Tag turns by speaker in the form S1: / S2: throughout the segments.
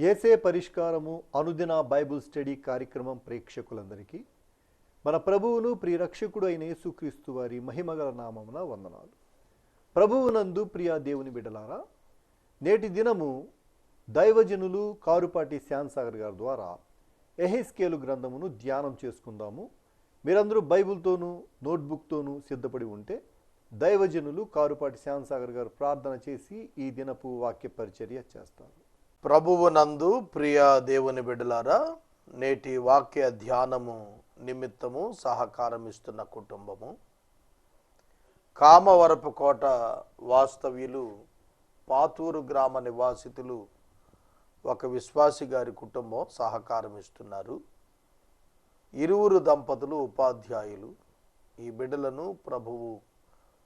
S1: ఏసే పరిష్కారము అనుదిన Bible study కార్యక్రమం ప్రేక్షకులందరికీ మన ప్రభువును ప్రియరక్షకుడు అయిన యేసుక్రీస్తు వారి మహిమగల నామమున వందనాలు. ప్రభువునందు ప్రియ దేవుని బిడ్డలారా, నేటి దినము దైవజనులు కారుపాటి శ్యాన్సాగర్ గారి ద్వారా ఎహెస్కేలు గ్రంథమును ధ్యానం చేసుకుందాము. మీరందరూ బైబిల్తోనూ నోట్బుక్తోనూ సిద్ధపడి ఉంటే దైవజనులు కారుపాటి శ్యాన్సాగర్ గారు ప్రార్థన చేసి ఈ దినపు వాక్య పరిచర్య చేస్తారు.
S2: ప్రభువునందు ప్రియ దేవుని బిడ్డలారా, నేటి వాక్య ధ్యానము నిమిత్తము సహకారం ఇస్తున్న కుటుంబము కామవరపుకోట వాస్తవ్యులు పాతూరు గ్రామ నివాసితులు ఒక విశ్వాసి గారి కుటుంబం సహకారం ఇస్తున్నారు. ఇరువురు దంపతులు ఉపాధ్యాయులు. ఈ బిడ్డలను ప్రభువు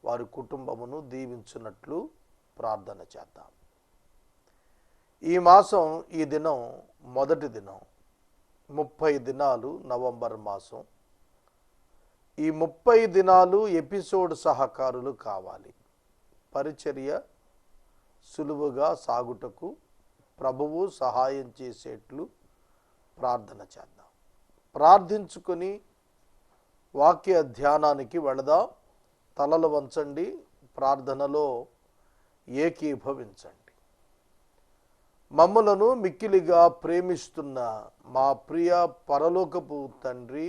S2: వారి కుటుంబమును దీవించున్నట్లు ప్రార్థన చేద్దాం. ఈ మాసం ఈ దినం మొదటి దినం, 30 దినాలు నవంబర్ మాసం. ఈ 30 దినాలు ఎపిసోడ్ సహకారులు కావాలి. పరిచర్య సులువుగా సాగుటకు ప్రభువు సహాయం చేసేట్లు ప్రార్థన చేద్దాం. ప్రార్థించుకొని వాక్య ధ్యానానికి వెళదాం. తలలు వంచండి, ప్రార్థనలో ఏకీభవించండి. మమ్ములను మిక్కిలిగా ప్రేమిస్తున్న మా ప్రియ పరలోకపు తండ్రి,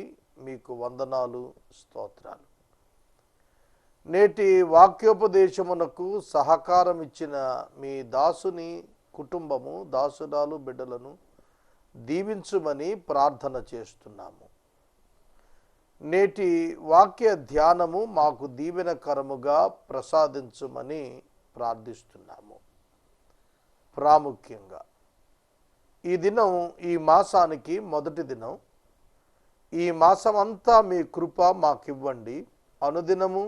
S2: మీకు వందనాలు, స్తోత్రాలు. నేటి వాక్యోపదేశమునకు సహకారం ఇచ్చిన మీ దాసుని కుటుంబము, దాసురాలు బిడ్డలను దీవించుమని ప్రార్థన చేస్తున్నాము. నేటి వాక్య ధ్యానము మాకు దీవెనకరముగా ప్రసాదించుమని ప్రార్థిస్తున్నాము. ప్రాముఖ్యంగా ఈ దినం ఈ మాసానికి మొదటి దినం. ఈ మాసమంతా మీ కృప మాకివ్వండి. అనుదినము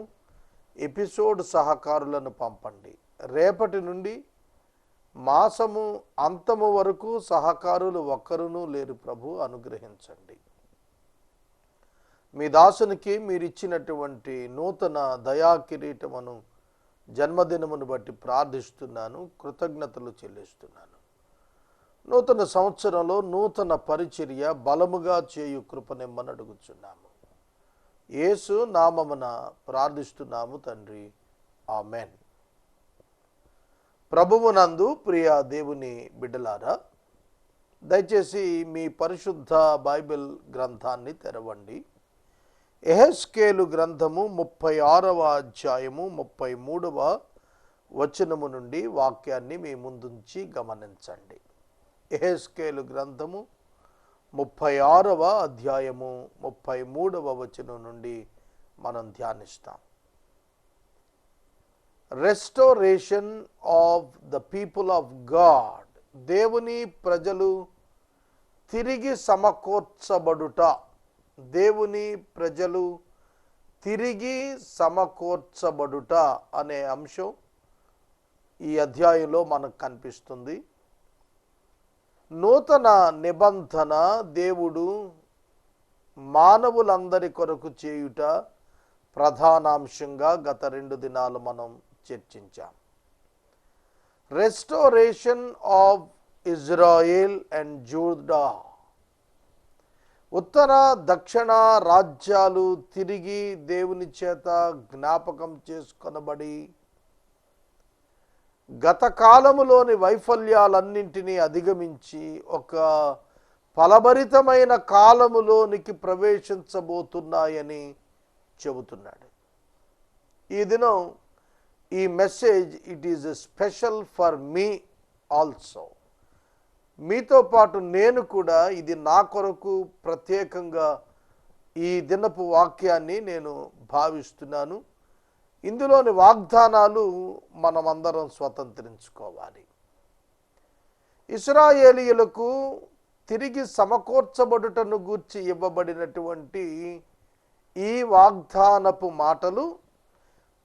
S2: ఎపిసోడ్ సహకారులను పంపండి. రేపటి నుండి మాసము అంతము వరకు సహకారులు ఒక్కరునూ లేరు ప్రభు, అనుగ్రహించండి. మీ దాసునికి మీరిచ్చినటువంటి నూతన దయా కిరీటమును జన్మదినమును బట్టి ప్రార్థిస్తున్నాను, కృతజ్ఞతలు చెల్లిస్తున్నాను. నూతన సంవత్సరంలో నూతన పరిచర్య బలముగా చేయు కృపనిమ్మని అడుగుచున్నాము. యేసు నామమున ప్రార్థిస్తున్నాము తండ్రి, ఆమెన్. ప్రభువునందు ప్రియ దేవుని బిడ్డలారా, దయచేసి మీ పరిశుద్ధ బైబిల్ గ్రంథాన్ని తెరవండి. ఎహెస్కేలు గ్రంథము 36వ అధ్యాయము 33వ వచనము నుండి వాక్యాన్ని మీ ముందుంచి గమనించండి. ఎహెస్కేలు గ్రంథము 36వ అధ్యాయము 33వ వచనం నుండి మనం ధ్యానిస్తాం. Restoration of the people of God. దేవుని ప్రజలు తిరిగి సమకూర్చబడుట. దేవుని ప్రజలు తిరిగి సమకూర్చబడుట అనే అంశం ఈ అధ్యాయంలో మనకు కనిపిస్తుంది. నూతన నిబంధన దేవుడు మానవులందరి కొరకు చేయుట ప్రధానాంశంగా గత 2 దినాలు మనం చర్చించాం. Restoration of Israel and Judah. ఉత్తర దక్షిణ రాజ్యాలు తిరిగి దేవుని చేత జ్ఞాపకం చేసుకొనబడి గత కాలములోని వైఫల్యాలన్నింటినీ అధిగమించి ఒక ఫలభరితమైన కాలములోనికి ప్రవేశించబోతున్నాయని చెబుతున్నాడు. ఈ దినం ఈ message it is special for me also. మీతో పాటు నేను కూడా ఇది నా కొరకు ప్రత్యేకంగా ఈ దినపు వాక్యాన్ని నేను భావిస్తున్నాను. ఇందులోని వాగ్దానాలు మనమందరం స్వతంత్రించుకోవాలి. ఇశ్రాయేలీయులకు తిరిగి సమకూర్చబడుటను గూర్చి ఇవ్వబడినటువంటి ఈ వాగ్దానపు మాటలు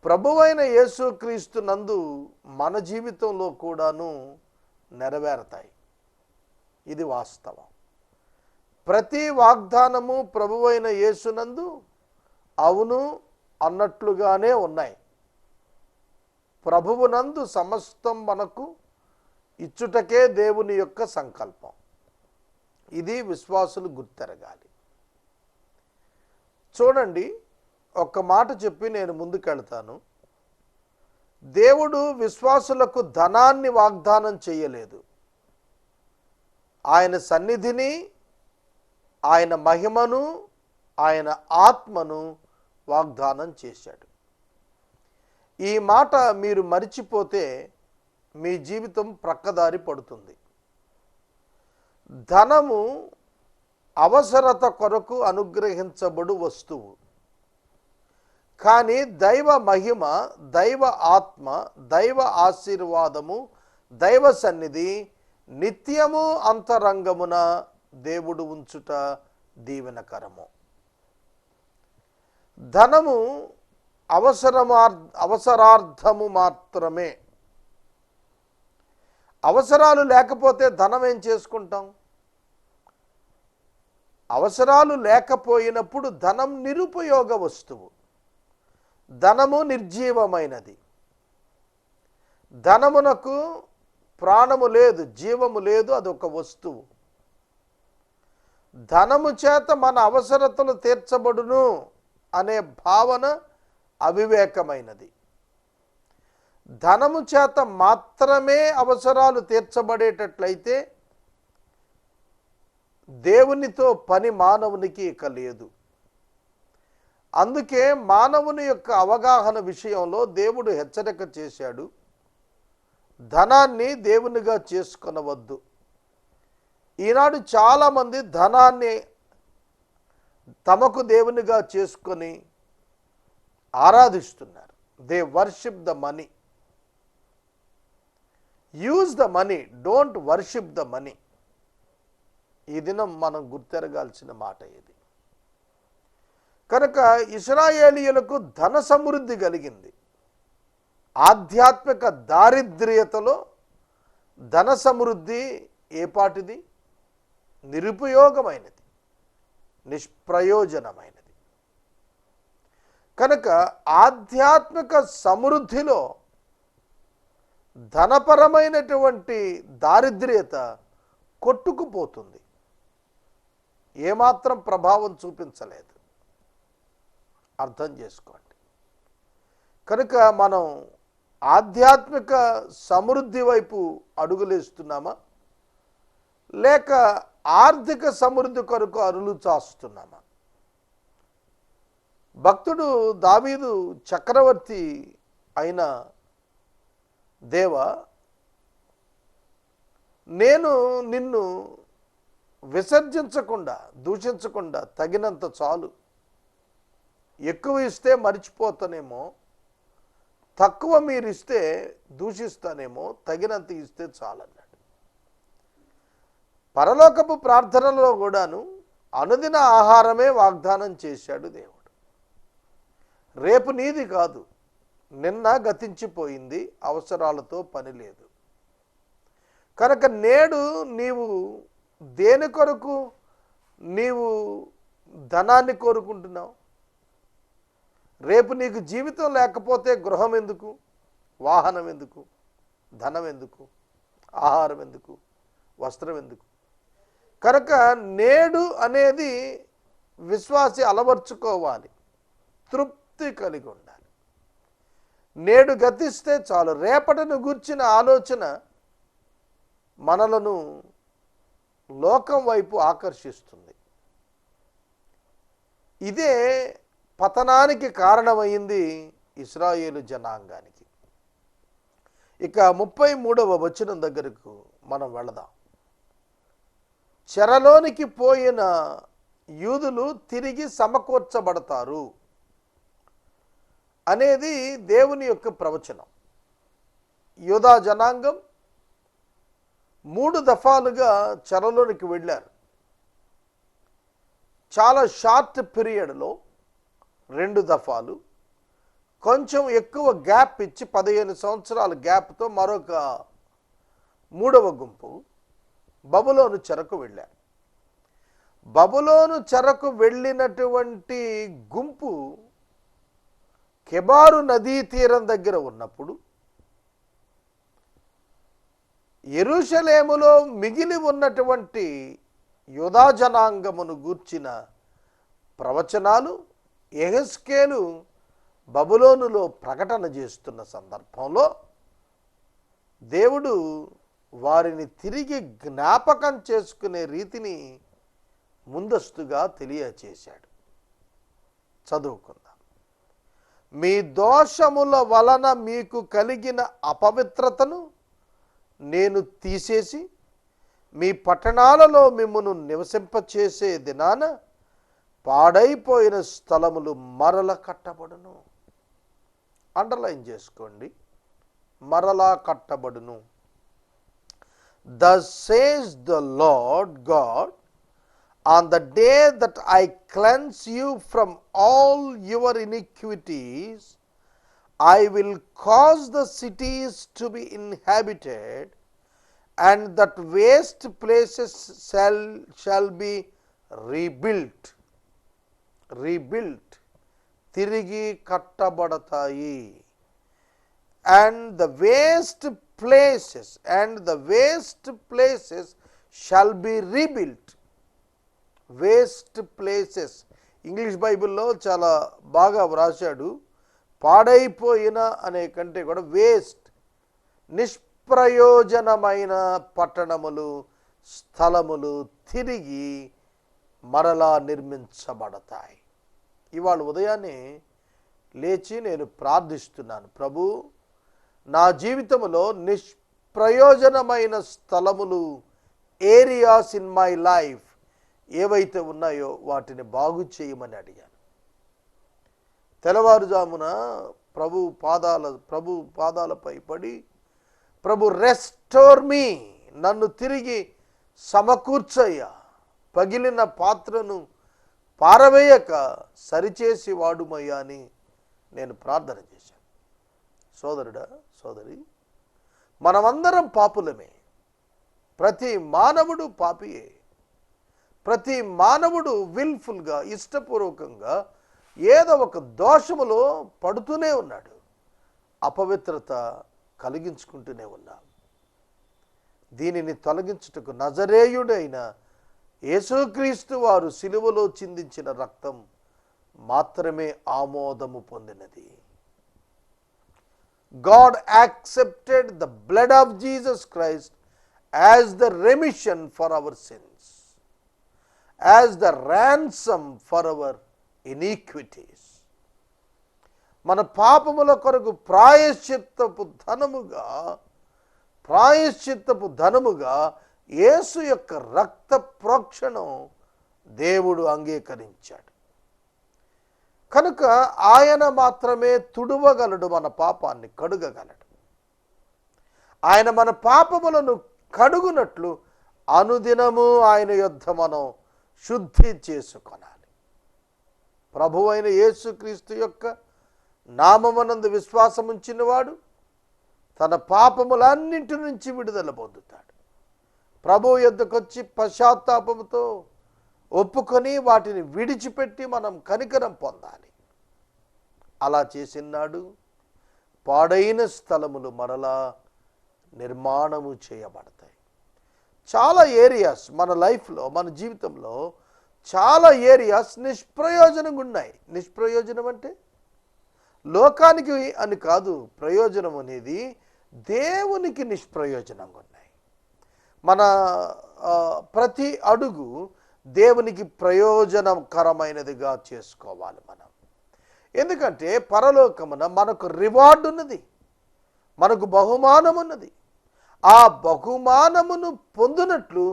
S2: ప్రభువైన యేసుక్రీస్తు నందు మన జీవితంలో కూడాను నెరవేరతాయి. ఇది వాస్తవం. ప్రతి వాగ్దానము ప్రభువైన యేసునందు అవును అన్నట్లుగానే ఉన్నాయి. ప్రభువునందు సమస్తం మనకు ఇచ్చుటకే దేవుని యొక్క సంకల్పం. ఇది విశ్వాసులు గుర్తెరగాలి. చూడండి, ఒక్క మాట చెప్పి నేను ముందుకెళ్తాను. దేవుడు విశ్వాసులకు ధనాన్ని వాగ్దానం చేయలేదు. ఆయన సన్నిధిని, ఆయన మహిమను, ఆయన ఆత్మను వాగ్దానం చేశాడు. ఈ మాట మీరు మరిచిపోతే మీ జీవితం ప్రక్కదారి పడుతుంది. ధనము అవసరత కొరకు అనుగ్రహించబడు వస్తువు. కానీ దైవ మహిమ, దైవ ఆత్మ, దైవ ఆశీర్వాదము, దైవ సన్నిధి నిత్యము అంతరంగమున దేవుడు ఉంచుట దీవెనకరము. ధనము అవసరార్థము మాత్రమే. అవసరాలు లేకపోతే ధనం ఏం చేసుకుంటాం? అవసరాలు లేకపోయినప్పుడు ధనం నిరుపయోగ వస్తువు. ధనము నిర్జీవమైనది. ధనమునకు ప్రాణము లేదు, జీవము లేదు, అదొక వస్తువు. ధనము చేత మన అవసరతలు తీర్చబడును అనే భావన అవివేకమైనది. ధనము చేత మాత్రమే అవసరాలు తీర్చబడేటట్లయితే దేవునితో పని మానవునికి ఇక లేదు. అందుకే మానవుని యొక్క అవగాహన విషయంలో దేవుడు హెచ్చరిక చేశాడు. ధనాన్ని దేవునిగా చేసుకొనవద్దు. ఈనాడు చాలామంది ధనాన్ని తమకు దేవునిగా చేసుకొని ఆరాధిస్తున్నారు. They worship the money. Use the money, don't worship the money. ఈ దినం మనం గుర్తెరగాల్సిన మాట ఇది. కనుక ఇశ్రాయేలీయులకు ధన సమృద్ధి కలిగింది. ఆధ్యాత్మిక దారిద్ర్యతలో ధన సమృద్ధి ఏపాటిది? నిరుపయోగమైనది, నిష్ప్రయోజనమైనది. కనుక ఆధ్యాత్మిక సమృద్ధిలో ధనపరమైనటువంటి దారిద్ర్యత కొట్టుకుపోతుంది. ఏమాత్రం ప్రభావం చూపించలేదు. అర్థం చేసుకోండి. కనుక మనం ఆధ్యాత్మిక సమృద్ధి వైపు అడుగులేస్తున్నామా, లేక ఆర్థిక సమృద్ధి కొరకు అరులు చాస్తున్నామా? భక్తుడు దావీదు చక్రవర్తి అయిన దేవా, నేను నిన్ను విసర్జించకుండా, దూషించకుండా తగినంత చాలు. ఎక్కువ ఇస్తే మర్చిపోతానేమో, తక్కువ మీరు ఇస్తే దూషిస్తానేమో, తగినంత ఇస్తే చాలన్నాడు. పరలోకపు ప్రార్థనలో కూడాను అనుదిన ఆహారమే వాగ్దానం చేశాడు దేవుడు. రేపు నీది కాదు, నిన్న గతించిపోయింది, అవసరాలతో పని లేదు. కనుక నేడు నీవు దేని కొరకు నీవు ధనాన్ని కోరుకుంటున్నావు? రేపు నీకు జీవితం లేకపోతే గృహం ఎందుకు, వాహనం ఎందుకు, ధనం ఎందుకు, ఆహారం ఎందుకు, వస్త్రం ఎందుకు? కనుక నేడు అనేది విశ్వాసి అలవర్చుకోవాలి, తృప్తి కలిగి ఉండాలి. నేడు గతిస్తే చాలు. రేపటిని గూర్చిన ఆలోచన మనలను లోకం వైపు ఆకర్షిస్తుంది. ఇదే పతనానికి కారణమైంది ఇశ్రాయేలు జనాంగానికి. ఇక 33వ వచనం దగ్గరకు మనం వెళదాం. చెరలోనికి పోయిన యూదులు తిరిగి సమకూర్చబడతారు అనేది దేవుని యొక్క ప్రవచనం. యూదా జనాంగం 3 దఫాలుగా చెరలోనికి వెళ్ళారు. చాలా షార్ట్ పీరియడ్లో 2 దఫాలు, కొంచెం ఎక్కువ గ్యాప్ ఇచ్చి 15 సంవత్సరాల గ్యాప్తో మరొక 3వ గుంపు బబులోను చెరకు వెళ్ళారు. బబులోను చెరకు వెళ్ళినటువంటి గుంపు కెబారు నదీ తీరం దగ్గర ఉన్నప్పుడు యెరూషలేములో మిగిలి ఉన్నటువంటి యూదా జనాంగమును గూర్చిన ప్రవచనాలు యెహెజ్కేలు బబులోనులో ప్రకటన చేస్తున్న సందర్భంలో దేవుడు వారిని తిరిగి జ్ఞాపకం చేసుకునే రీతిని ముందస్తుగా తెలియచేశాడు. చదువుకుందాం. మీ దోషముల వలన మీకు కలిగిన అపవిత్రతను నేను తీసేసి మీ పట్టణాలలో మిమ్మును నివసింపచేసే దినాన పాడైపోయిన స్థలములు మరల కట్టబడును. అండర్లైన్ చేసుకోండి, మరలా కట్టబడును. Thus says the Lord God, on the day that I cleanse you from all your iniquities, I will cause the cities to be inhabited, and that waste places shall be rebuilt. తిరిగి కట్టబడతాయి. And the waste places shall be rebuilt. Waste places English బైబిల్లో చాలా బాగా వ్రాశాడు. పాడైపోయిన అనే కంటే కూడా waste, నిష్ప్రయోజనమైన పట్టణములు, స్థలములు తిరిగి మరలా నిర్మించబడతాయి. ఇవాళ ఉదయాన్నే లేచి నేను ప్రార్థిస్తున్నాను, ప్రభు నా జీవితంలో నిష్ప్రయోజనమైన స్థలములు, ఏరియాస్ ఇన్ మై లైఫ్ ఏవైతే ఉన్నాయో వాటిని బాగు చేయమని అడిగాను. తెల్లవారుజామున ప్రభు పాదాలపై పడి, ప్రభు రెస్టోర్ మీ, నన్ను తిరిగి సమకూర్చయ్యా, పగిలిన పాత్రను పారవేయక సరిచేసి వాడుమయ్యా అని నేను ప్రార్థన చేశాను. సోదరుడా, సోదరి, మనమందరం పాపులమే. ప్రతి మానవుడు పాపియే. ప్రతి మానవుడు విల్ఫుల్గా, ఇష్టపూర్వకంగా ఏదో ఒక దోషములో పడుతూనే ఉన్నాడు. అపవిత్రత కలిగించుకుంటూనే ఉన్నాం. దీనిని తొలగించుటకు నజరేయుడైన యేసుక్రీస్తు వారు సిలువలో చిందించిన రక్తం మాత్రమే ఆమోదము పొందినది. God accepted the blood of Jesus Christ as the remission for our sins, as the ransom for our iniquities. మన పాపముల కొరకు ప్రాయశ్చిత్తపు ధనముగా యేసు యొక్క రక్త ప్రోక్షణం దేవుడు అంగీకరించాడు. కనుక ఆయన మాత్రమే తుడవగలడు, మన పాపాన్ని కడుగగలడు. ఆయన మన పాపములను కడుగునట్లు అనుదినము ఆయన యొద్ద మనం శుద్ధి చేసుకొనాలి. ప్రభువైన యేసుక్రీస్తు యొక్క నామమునందు విశ్వాసం ఉంచినవాడు తన పాపములన్నింటి నుంచి విడుదల పొందుతాడు. ప్రభువు యొద్దకొచ్చి పశ్చాత్తాపముతో ఒప్పుకొని వాటిని విడిచిపెట్టి మనం కనికరం పొందాలి. అలా చేసినాడు పాడైన స్థలములు మరలా నిర్మాణము చేయబడతాయి. చాలా ఏరియాస్ మన లైఫ్లో, మన జీవితంలో చాలా ఏరియాస్ నిష్ప్రయోజనంగా ఉన్నాయి. నిష్ప్రయోజనం అంటే లోకానికి అని కాదు, ప్రయోజనం అనేది దేవునికి నిష్ప్రయోజనంగా ఉన్నాయి. మన ప్రతి అడుగు దేవునికి ప్రయోజనకరమైనదిగా చేసుకోవాలి మనం. ఎందుకంటే పరలోకమున మనకు రివార్డు ఉన్నది, మనకు బహుమానం ఉన్నది. ఆ బహుమానమును పొందినట్లు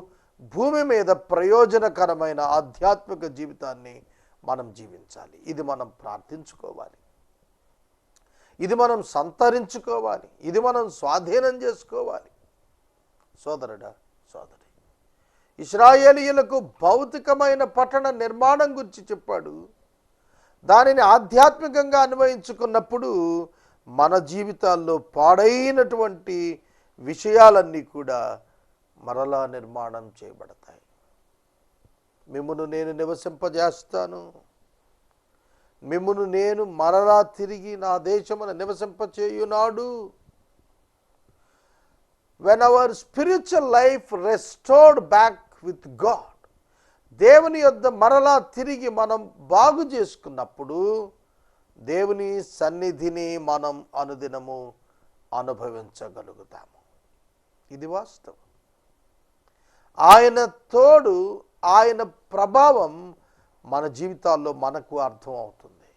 S2: భూమి మీద ప్రయోజనకరమైన ఆధ్యాత్మిక జీవితాన్ని మనం జీవించాలి. ఇది మనం ప్రార్థించుకోవాలి, ఇది మనం సంతరించుకోవాలి, ఇది మనం స్వాధీనం చేసుకోవాలి. సోదరుడా, సోదరి, ఇశ్రాయేలీయులకు భౌతికమైన పట్టణ నిర్మాణం గురించి చెప్పాడు. దానిని ఆధ్యాత్మికంగా అన్వయించుకున్నప్పుడు మన జీవితాల్లో పాడైనటువంటి విషయాలన్నీ కూడా మరలా నిర్మాణం చేయబడతాయి. మిమ్మును నేను నివసింపజేస్తాను, మిమ్మును నేను మరలా తిరిగి నా దేశమున నివసింపచేయునాడు. when our spiritual life restored back with God, దేవుని యొద్ద మరలా తిరిగి మనం బాగు చేసుకున్నప్పుడు దేవుని సన్నిధిని మనం అనుదినము అనుభవించగలుగుతాము. ఇది వాస్తవం. ఆయన తోడు, ఆయన ప్రభావం మన జీవితాల్లో మనకు అర్థం అవుతుంది.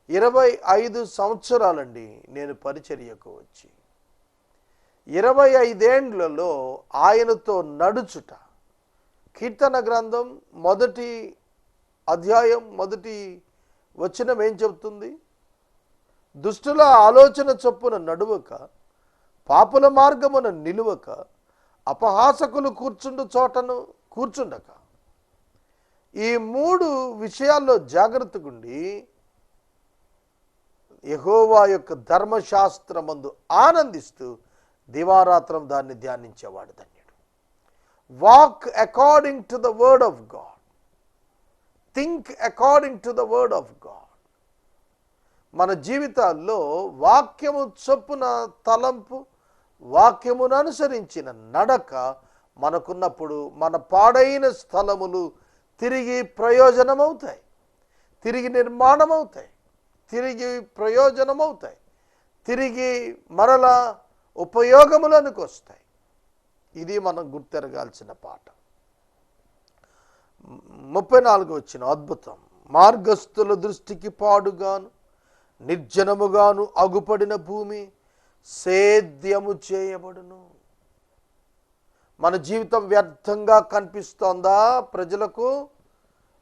S2: 25 సంవత్సరాలండి నేను పరిచర్యకు వచ్చి, 25 ఏండ్లలో ఆయనతో నడుచుట. కీర్తన గ్రంథం 1వ అధ్యాయం 1వ వచనం ఏం చెబుతుంది? దుష్టుల ఆలోచన చొప్పున నడువక, పాపుల మార్గమున నిలువక, అపహాసకులు కూర్చుండు చోటను కూర్చుండక. ఈ 3 విషయాల్లో జాగ్రత్తగుండి యెహోవా యొక్క ధర్మశాస్త్రమందు ఆనందిస్తూ దివారాత్రం దాన్ని ధ్యానించేవాడు ధన్యుడు. Walk according to the word of God, think according to the word of God. మన జీవితాల్లో వాక్యము చొప్పున తలంపు, వాక్యమును అనుసరించిన నడక మనకున్నప్పుడు మన పాడైన స్థలములు తిరిగి ప్రయోజనమవుతాయి, తిరిగి నిర్మాణమవుతాయి, తిరిగి ప్రయోజనమవుతాయి, తిరిగి మరలా ఉపయోగములకు వస్తాయి. ఇది మనం గుర్తెరగాల్సిన పాఠం. 34 వచ్చిన అద్భుతం. మార్గస్థుల దృష్టికి పాడుగాను నిర్జనముగాను అగుపడిన భూమి సేద్యము చేయబడును. మన జీవితం వ్యర్థంగా కనిపిస్తోందా ప్రజలకు?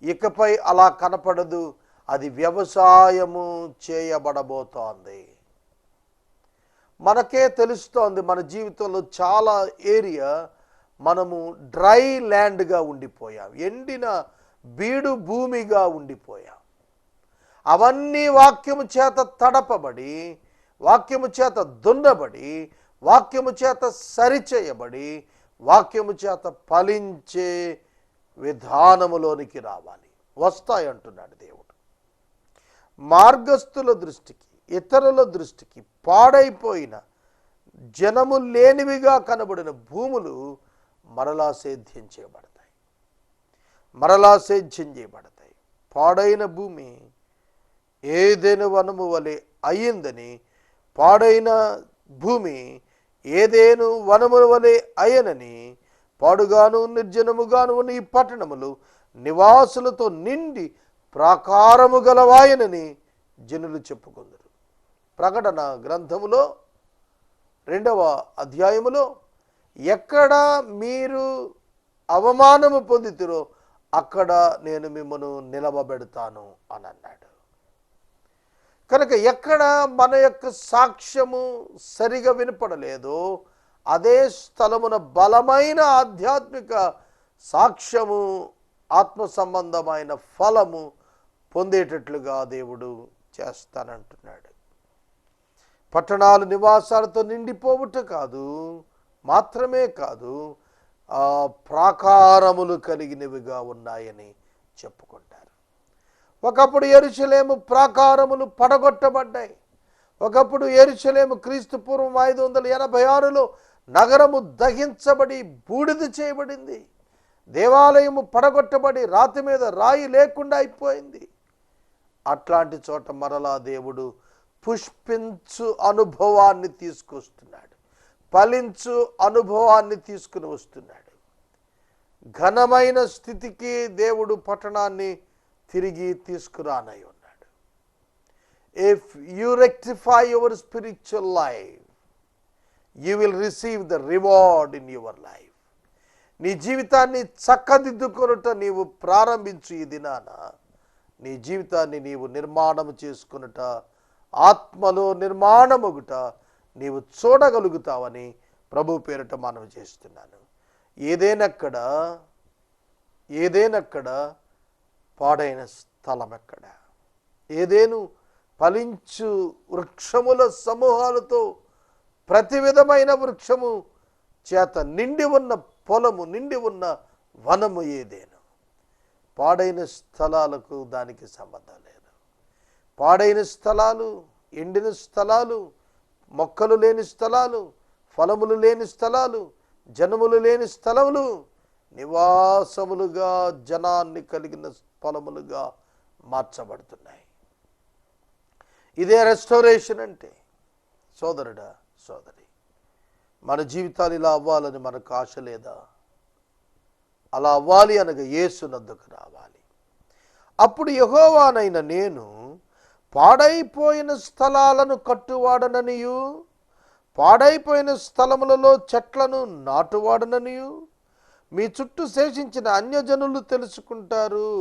S2: ఇకపై అలా కనపడదు. అది వ్యవసాయము చేయబడబోతోంది. మనకే తెలుస్తోంది మన జీవితంలో చాలా ఏరియా మనము డ్రై ల్యాండ్గా ఉండిపోయాం, ఎండిన బీడు భూమిగా ఉండిపోయాం. అవన్నీ వాక్యము చేత తడపబడి, వాక్యము చేత దున్నబడి, వాక్యము చేత సరిచేయబడి, వాక్యము చేత ఫలించే విధానములోనికి రావాలి. వస్తాయంటున్నాడు దేవుడు. మార్గస్థుల దృష్టికి, ఇతరుల దృష్టికి పాడైపోయిన, జనము లేనివిగా కనబడిన భూములు మరలా సేద్యం చేయబడతాయి, మరలా సేద్యం చేయబడతాయి. పాడైన భూమి ఏదెను వనము వలె అయ్యిందని, పాడైన భూమి ఏదేను వనము వలె అయ్యనని, పాడుగాను నిర్జనముగాను ఉన్న ఈ పట్టణములు నివాసులతో నిండి ప్రాకారము గలవాయనని జనులు చెప్పుకుందరు. ప్రకటన గ్రంథములో 2వ అధ్యాయములో ఎక్కడ మీరు అవమానము పొందితిరో అక్కడ నేను మిమ్మను నిలవబెడతాను అని అన్నాడు. కనుక ఎక్కడ మన యొక్క సాక్ష్యము సరిగా వినపడలేదో అదే స్థలమున బలమైన ఆధ్యాత్మిక సాక్ష్యము, ఆత్మ సంబంధమైన ఫలము పొందేటట్లుగా దేవుడు చేస్తానంటున్నాడు. పట్టణాలు నివాసాలతో నిండిపోవుట కాదు, మాత్రమే కాదు, ప్రాకారములు కలిగినవిగా ఉన్నాయని చెప్పుకుంటారు. ఒకప్పుడు యెరూషలేము ప్రాకారములు పడగొట్టబడ్డాయి. ఒకప్పుడు యెరూషలేము క్రీస్తు పూర్వం 586లో నగరము దహించబడి బూడిద చేయబడింది. దేవాలయము పడగొట్టబడి రాతి మీద రాయి లేకుండా అయిపోయింది. అట్లాంటి చోట మరలా దేవుడు పుష్పించు అనుభవాన్ని తీసుకొస్తున్నాడు, ఫలించు అనుభవాన్ని తీసుకుని వస్తున్నాడు. ఘనమైన స్థితికి దేవుడు పట్టణాన్ని తిరిగి తీసుకురానై ఉన్నాడు. If you rectify your spiritual life, you will receive the reward in your life. నీ జీవితాన్ని చక్కదిద్దుకొనుట నీవు ప్రారంభించు. ఈ దినాన నీ జీవితాన్ని నీవు నిర్మాణము చేసుకొనుట, ఆత్మలో నిర్మాణమగుట నీవు చూడగలుగుతావని ప్రభు పేరిట మనవి చేస్తున్నాను. ఏదేనక్కడ పాడైన స్థలం ఎక్కడ? ఏదేను ఫలించు వృక్షముల సమూహాలతో, ప్రతి విధమైన వృక్షము చేత నిండి ఉన్న పొలము, నిండి ఉన్న వనము ఏదేను. పాడైన స్థలాలకు దానికి సంబంధం లేదు. పాడైన స్థలాలు, ఎండిన స్థలాలు, మొక్కలు లేని స్థలాలు, ఫలములు లేని స్థలాలు, జనములు లేని స్థలములు నివాసములుగా, జనాన్ని కలిగిన స్థలములుగా మార్చబడుతున్నాయి. ఇదే రెస్టోరేషన్ అంటే. సోదరుడా, సోదరి, మన జీవితాలు ఇలా అవ్వాలని మనకు ఆశ లేదా? అలా అవ్వాలి అనగా యేసునొద్దకు రావాలి. అప్పుడు యెహోవానైన నేను పాడైపోయిన స్థలాలను కట్టువాడననియు, పాడైపోయిన స్థలములలో చెట్లను నాటువాడననియు మీ చుట్టూ శేషించిన అన్యజనులు తెలుసుకుంటారు.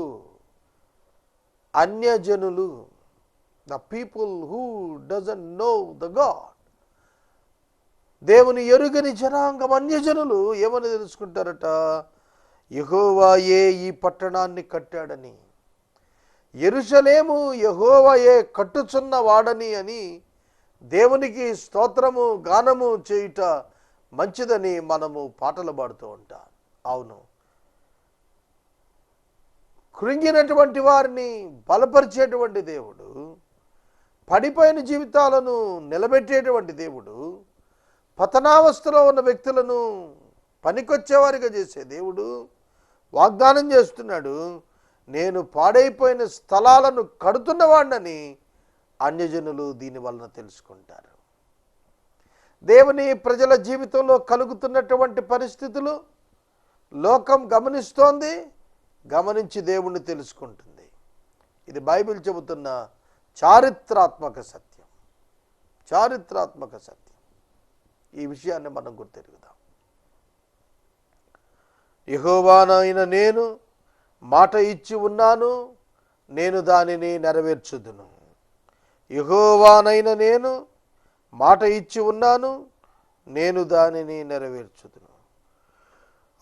S2: అన్యజనులు, the people who doesn't know the God, దేవుని ఎరుగని జనాంగం అన్యజనులు ఏమని తెలుసుకుంటారట? యెహోవాయే ఈ పట్టణాన్ని కట్టాడని, యెరూషలేము యెహోవాయే కట్టుచున్న వాడని అని దేవునికి స్తోత్రము గానము చేయుట మంచిదని మనము పాటలు పాడుతూ ఉంటాం. అవును, కృంగినటువంటి వారిని బలపరిచేటువంటి దేవుడు, పడిపోయిన జీవితాలను నిలబెట్టేటువంటి దేవుడు, పతనావస్థలో ఉన్న వ్యక్తులను పనికొచ్చేవారిగా చేసే దేవుడు వాగ్దానం చేస్తున్నాడు. నేను పాడైపోయిన స్థలాలను కడుతున్నవాడినని అన్యజనులు దీని వలన తెలుసుకుంటారు. దేవుని ప్రజల జీవితంలో కలుగుతున్నటువంటి పరిస్థితులు లోకం గమనిస్తోంది, గమనించి దేవుణ్ణి తెలుసుకుంటుంది. ఇది బైబిల్ చెబుతున్న చారిత్రాత్మక సత్యం, చారిత్రాత్మక సత్యం. ఈ విషయాన్ని మనం గుర్తెరుగుదాం. యెహోవానైన నేను మాట ఇచ్చి ఉన్నాను, నేను దానిని నెరవేర్చుదును. యెహోవానైన నేను మాట ఇచ్చి ఉన్నాను, నేను దానిని నెరవేర్చుదును.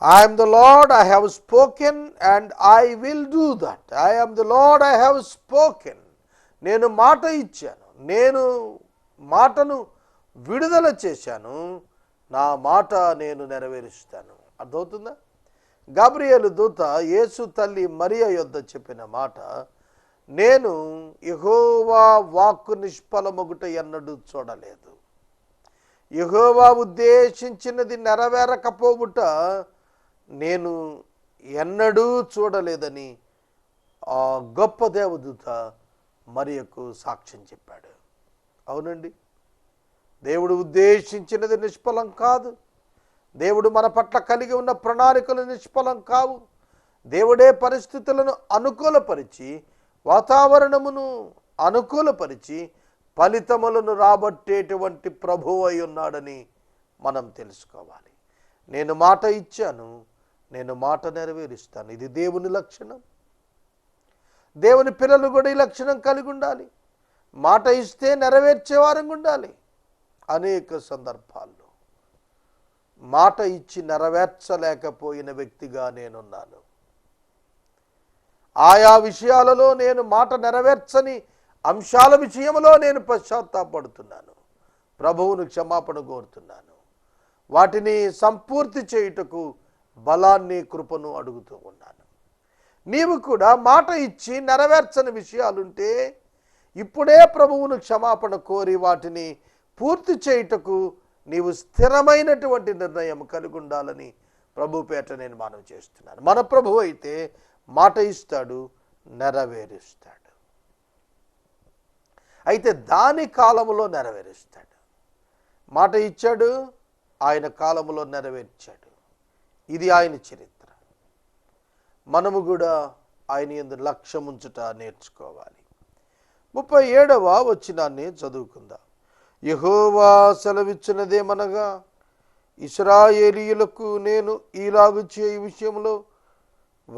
S2: I am the Lord, I have spoken and I will do that. I am the Lord, I have spoken. నేను మాట ఇచ్చాను, నేను మాటను విడుదల చేశాను, నా మాట నేను నెరవేరుస్తాను. అర్థమవుతుందా? గాబ్రియేలు దూత యేసు తల్లి మరియ యొద్ద చెప్పిన మాట, నేను యెహోవా వాక్కు నిష్ఫలమగుట ఎన్నడూ చూడలేదు. యెహోవా ఉద్దేశించినది నెరవేరకపోవుట నేను ఎన్నడూ చూడలేదని ఆ గొప్ప దేవదూత మరియకు సాక్ష్యం చెప్పాడు. అవునండి, దేవుడు ఉద్దేశించినది నిష్ఫలం కాదు. దేవుడు మన పట్ల కలిగి ఉన్న ప్రణాళికలు నిష్ఫలం కావు. దేవుడే పరిస్థితులను అనుకూలపరిచి, వాతావరణమును అనుకూలపరిచి ఫలితములను రాబట్టేటువంటి ప్రభువు అయి ఉన్నాడని మనం తెలుసుకోవాలి. నేను మాట ఇచ్చాను, నేను మాట నెరవేరుస్తాను. ఇది దేవుని లక్షణం. దేవుని పిల్లలు కూడా ఈ లక్షణం కలిగి ఉండాలి. మాట ఇస్తే నెరవేర్చేవారంగా ఉండాలి. అనేక సందర్భాల్లో మాట ఇచ్చి నెరవేర్చలేకపోయిన వ్యక్తిగా నేనున్నాను. ఆయా విషయాలలో నేను మాట నెరవేర్చని అంశాల విషయంలో నేను పశ్చాత్తాపడుతున్నాను. ప్రభువును క్షమాపణ కోరుతున్నాను. వాటిని సంపూర్తి చేయుటకు బలాన్ని, కృపను అడుగుతూ ఉన్నాను. నీవు కూడా మాట ఇచ్చి నెరవేర్చని విషయాలుంటే ఇప్పుడే ప్రభువును క్షమాపణ కోరి వాటిని పూర్తి చేయుటకు నీవు స్థిరమైనటువంటి నిర్ణయం కలిగి ఉండాలని ప్రభు పేట నేను మనవి చేస్తున్నాను. మన ప్రభువు అయితే మాట ఇస్తాడు, నెరవేరుస్తాడు. అయితే దాని కాలములో నెరవేరుస్తాడు. మాట ఇచ్చాడు, ఆయన కాలములో నెరవేర్చాడు. ఇది ఆయన చరిత్ర. మనము కూడా ఆయన యందు లక్ష్యం ఉంచుట నేర్చుకోవాలి. 37వ వచనాన్ని చదువుకుందాం. యెహోవా సెలవిచ్చినదేమనగా, ఇశ్రాయేలీయులకు నేను ఈలాగు చేయ విషయంలో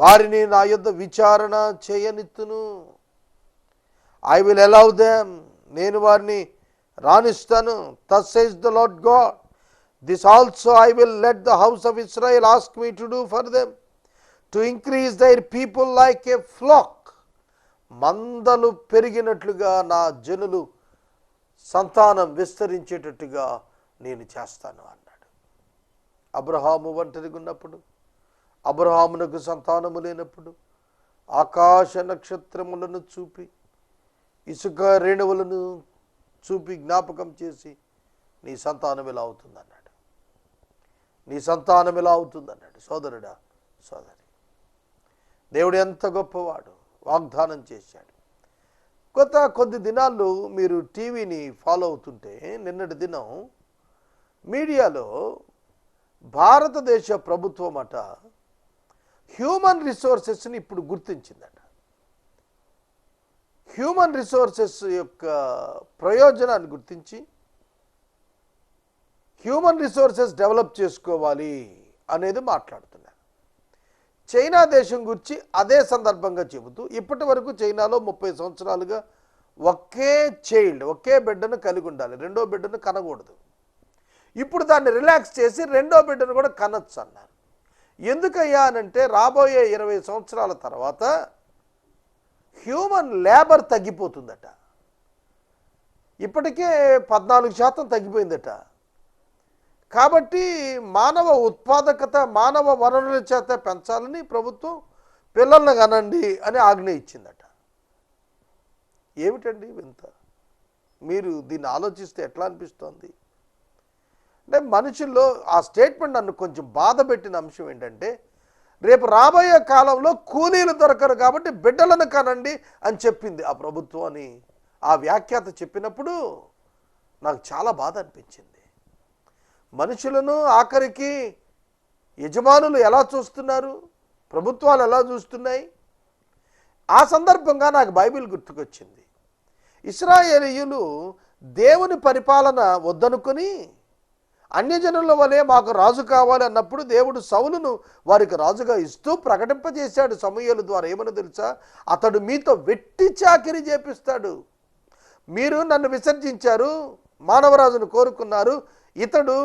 S2: వారిని నా యొద్ద విచారణ చేయనిత్తును. ఐ విల్ అలౌ దెమ్, నేను వారిని రాణిస్తాను. thus says the Lord God, this also I will let the house of Israel ask me to do for them, to increase their people like a flock. మందలు పెరిగినట్లుగా నా జనులు సంతానం విస్తరించేటట్టుగా నేను చేస్తాను అన్నాడు. అబ్రహాము ఒంటరిగా ఉన్నప్పుడు, అబ్రహామునకు సంతానము లేనప్పుడు ఆకాశ నక్షత్రములను చూపి, ఇసుక రేణువులను చూపి జ్ఞాపకం చేసి నీ సంతానం ఇలా అవుతుందన్నాడు. నీ సంతానం ఇలా అవుతుందన్నాడు. సోదరుడా, సోదరి, దేవుడు ఎంత గొప్పవాడు, వాగ్దానం చేశాడు. కొద్ది దినాలు మీరు టీవీని ఫాలో అవుతుంటే నిన్నటి దినం మీడియాలో భారతదేశ ప్రభుత్వం అట హ్యూమన్ రిసోర్సెస్ని ఇప్పుడు గుర్తించిందట. హ్యూమన్ రిసోర్సెస్ యొక్క ప్రయోజనాన్ని గుర్తించి హ్యూమన్ రిసోర్సెస్ డెవలప్ చేసుకోవాలి అనేది మాట్లాడుతున్నారు. చైనా దేశం గురించి అదే సందర్భంగా చెబుతూ ఇప్పటి వరకు చైనాలో 30 సంవత్సరాలుగా ఒకే బిడ్డను కలిగి ఉండాలి, రెండో బిడ్డను కనకూడదు. ఇప్పుడు దాన్ని రిలాక్స్ చేసి రెండో బిడ్డను కూడా కనొచ్చు అన్నారు. ఎందుకయ్యా అనంటే రాబోయే 20 సంవత్సరాల తర్వాత హ్యూమన్ లేబర్ తగ్గిపోతుందట. ఇప్పటికే 14% తగ్గిపోయిందట. కాబట్టి మానవ ఉత్పాదకత, మానవ వనరుల చేత పెంచాలని ప్రభుత్వం పిల్లల్ని కనండి అని ఆజ్ఞ ఇచ్చిందట. ఏమిటండి వింత? మీరు దీన్ని ఆలోచిస్తే ఎట్లా అనిపిస్తోంది అంటే మనుషుల్లో ఆ స్టేట్మెంట్ నన్ను కొంచెం బాధ పెట్టిన అంశం ఏంటంటే, రేపు రాబోయే కాలంలో కూలీలు దొరకరు కాబట్టి బిడ్డలను కనండి అని చెప్పింది ఆ ప్రభుత్వం అని ఆ వ్యాఖ్యాత చెప్పినప్పుడు నాకు చాలా బాధ అనిపించింది. మనుషులను ఆఖరికి యజమానులు ఎలా చూస్తున్నారు, ప్రభుత్వాలు ఎలా చూస్తున్నాయి? ఆ సందర్భంగా నాకు బైబిల్ గుర్తుకొచ్చింది. ఇశ్రాయేలీయులు దేవుని పరిపాలన వద్దనుకొని అన్యజనుల వలె మాకు రాజు కావాలి అన్నప్పుడు దేవుడు సౌలును వారికి రాజుగా ఇస్తూ ప్రకటింపజేశాడు సమూయేలు ద్వారా. ఏమని తెలుసా? అతడు మీతో వెట్టి చాకిరీ చేపిస్తాడు. మీరు నన్ను విసర్జించారు, మానవరాజును కోరుకున్నారు, ఇతడు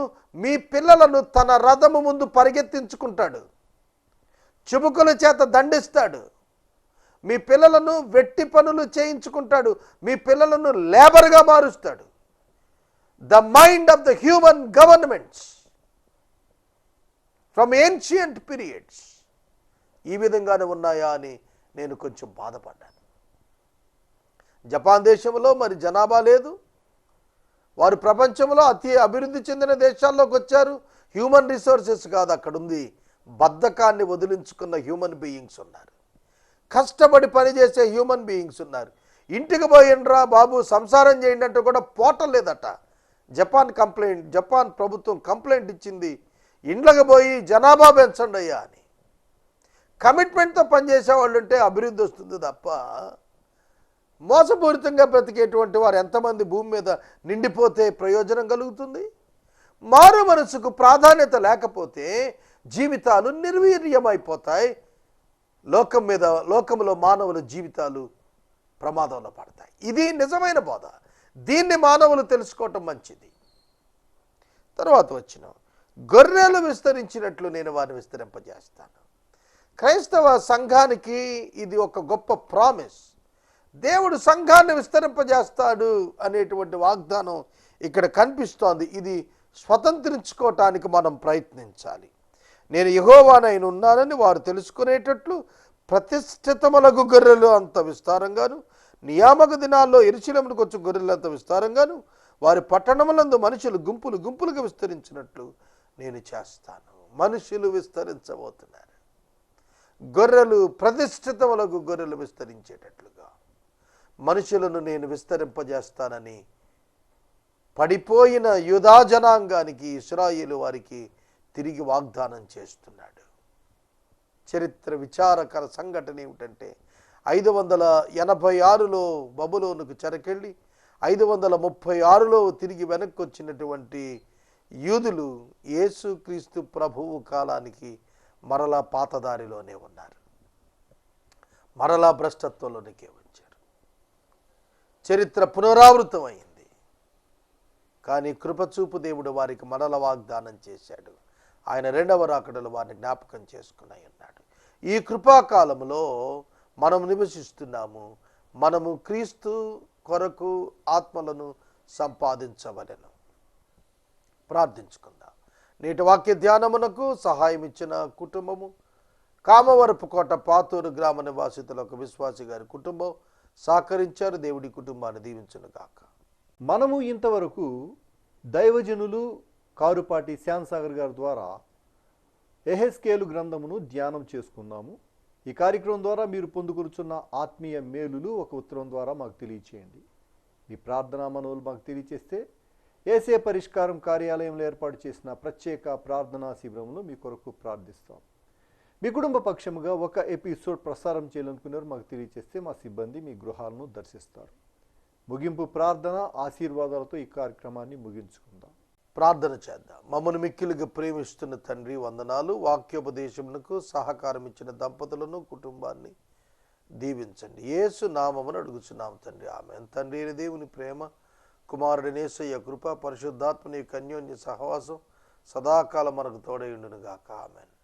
S2: మీ పిల్లలను తన రథము ముందు పరిగెత్తించుకుంటాడు, చుబుకుల చేత దండిస్తాడు, మీ పిల్లలను వెట్టి పనులు చేయించుకుంటాడు, మీ పిల్లలను లేబర్గా మారుస్తాడు. The mind of the human governments from ancient periods ఈ విధంగానే ఉన్నాయా అని నేను కొంచెం బాధపడ్డాను. జపాన్ దేశంలో మరి జనాభా లేదు, వారు ప్రపంచంలో అతి అభివృద్ధి చెందిన దేశాల్లోకి వచ్చారు. హ్యూమన్ రిసోర్సెస్ కాదు అక్కడ ఉంది, బద్ధకాన్ని వదిలించుకున్న హ్యూమన్ బీయింగ్స్ ఉన్నారు, కష్టపడి పనిచేసే హ్యూమన్ బీయింగ్స్ ఉన్నారు. ఇంటికి పోయిండ్రా బాబు సంసారం చేయండి అంటే కూడా పోవటం లేదట. జపాన్ ప్రభుత్వం కంప్లైంట్ ఇచ్చింది, ఇండ్లకు పోయి జనాభా పెంచండి అయ్యా అని. కమిట్మెంట్తో పనిచేసే వాళ్ళు ఉంటే అభివృద్ధి వస్తుంది తప్ప మోసపూరితంగా బ్రతికేటువంటి వారు ఎంతమంది భూమి మీద నిండిపోతే ప్రయోజనం కలుగుతుంది? మారు మనసుకు ప్రాధాన్యత లేకపోతే జీవితాలు నిర్వీర్యమైపోతాయి. లోకంలో మానవుల జీవితాలు ప్రమాదంలో పడతాయి. ఇది నిజమైన బోధ. దీన్ని మానవులు తెలుసుకోవటం మంచిది. తర్వాత వచ్చిన గొర్రెలు విస్తరించినట్లు నేను వారిని విస్తరింపజేస్తాను. క్రైస్తవ సంఘానికి ఇది ఒక గొప్ప ప్రామిస్. దేవుడు సంఘాన్ని విస్తరింపజేస్తాడు అనేటువంటి వాగ్దానం ఇక్కడ కనిపిస్తోంది. ఇది స్వతంత్రించుకోవటానికి మనం ప్రయత్నించాలి. నేను యెహోవానై ఉన్నానని వారు తెలుసుకునేటట్లు ప్రతిష్ఠితములకు గొర్రెలు అంత విస్తారంగాను, నియామక దినాల్లో యెరూషలేమునకు వచ్చి గొర్రెలు అంత విస్తారంగాను, వారి పట్టణములందు మనుషులు గుంపులుగా విస్తరించినట్లు నేను చేస్తాను. మనుషులు విస్తరించబోతున్నారు. గొర్రెలు ప్రతిష్ఠితములకు గొర్రెలు విస్తరించేటట్లుగా మనుషులను నేను విస్తరింపజేస్తానని పడిపోయిన యూదా జనాంగానికి, ఇశ్రాయేలు వారికి తిరిగి వాగ్దానం చేస్తున్నాడు. చరిత్ర విచారకర సంఘటన ఏమిటంటే 586లో బబులోనుకు చెరకెళ్ళి 536లో తిరిగి వెనక్కి వచ్చినటువంటి యూదులు యేసుక్రీస్తు ప్రభువు కాలానికి మరలా పాతదారిలోనే ఉన్నారు, మరలా భ్రష్టత్వంలోనికే వచ్చారు. చరిత్ర పునరావృతమైంది. కానీ కృపచూపు దేవుడు వారికి మరల వాగ్దానం చేశాడు. ఆయన రెండవ రాకడలో వారిని జ్ఞాపకం చేసుకుని ఉన్నాడు. ఈ కృపాకాలంలో మనం నివసిస్తున్నాము. మనము క్రీస్తు కొరకు ఆత్మలను సంపాదించవలెను. ప్రార్థించుకుందాం. నేటి వాక్య ధ్యానమునకు సహాయం ఇచ్చిన కుటుంబము కామవరపుకోట పాతూరు గ్రామ నివాసితులకు విశ్వాసి గారి కుటుంబం సహకరించారు. దేవుడి కుటుంబాన్ని దీవించును గాక.
S1: మనము ఇంతవరకు దైవజనులు కారుపాటి శ్యామ్ సాగర్ గారి ద్వారా యెహెజ్కేలు గ్రంథమును ధ్యానం చేసుకుందాము. ఈ కార్యక్రమం ద్వారా మీరు పొందుకొనుచున్న ఆత్మీయ మేలులు ఒక ఉత్తరం ద్వారా మాకు తెలియచేయండి. మీ ప్రార్థనా మనవులు మాకు తెలియచేస్తే ఏసే పరిష్కారం కార్యాలయంలో ఏర్పాటు చేసిన ప్రత్యేక ప్రార్థనా శిబిరంలో మీ కొరకు ప్రార్థిస్తాం. మీ కుటుంబ పక్షముగా ఒక ఎపిసోడ్ ప్రసారం చేయాలనుకున్నారు మాకు తెలియచేస్తే మా సిబ్బంది మీ గృహాలను దర్శిస్తారు. ముగింపు ప్రార్థన ఆశీర్వాదాలతో ఈ కార్యక్రమాన్ని ముగించుకుందాం.
S2: ప్రార్థన చేద్దాం. మమ్మల్ని మిక్కిలిగా ప్రేమిస్తున్న తండ్రి వందనాలు. వాక్యోపదేశమునకు సహకారం ఇచ్చిన దంపతులను కుటుంబాన్ని దీవించండి. యేసు నామమును అడుగుచున్నాం తండ్రి, ఆమేన్. తండ్రి అయిన దేవుని ప్రేమ, కుమారుడైన యేసయ్య కృప, పరిశుద్ధాత్మని యొక్క అన్యోన్య సహవాసం సదాకాలం మనకు తోడై ఉండును గాక. ఆమేన్.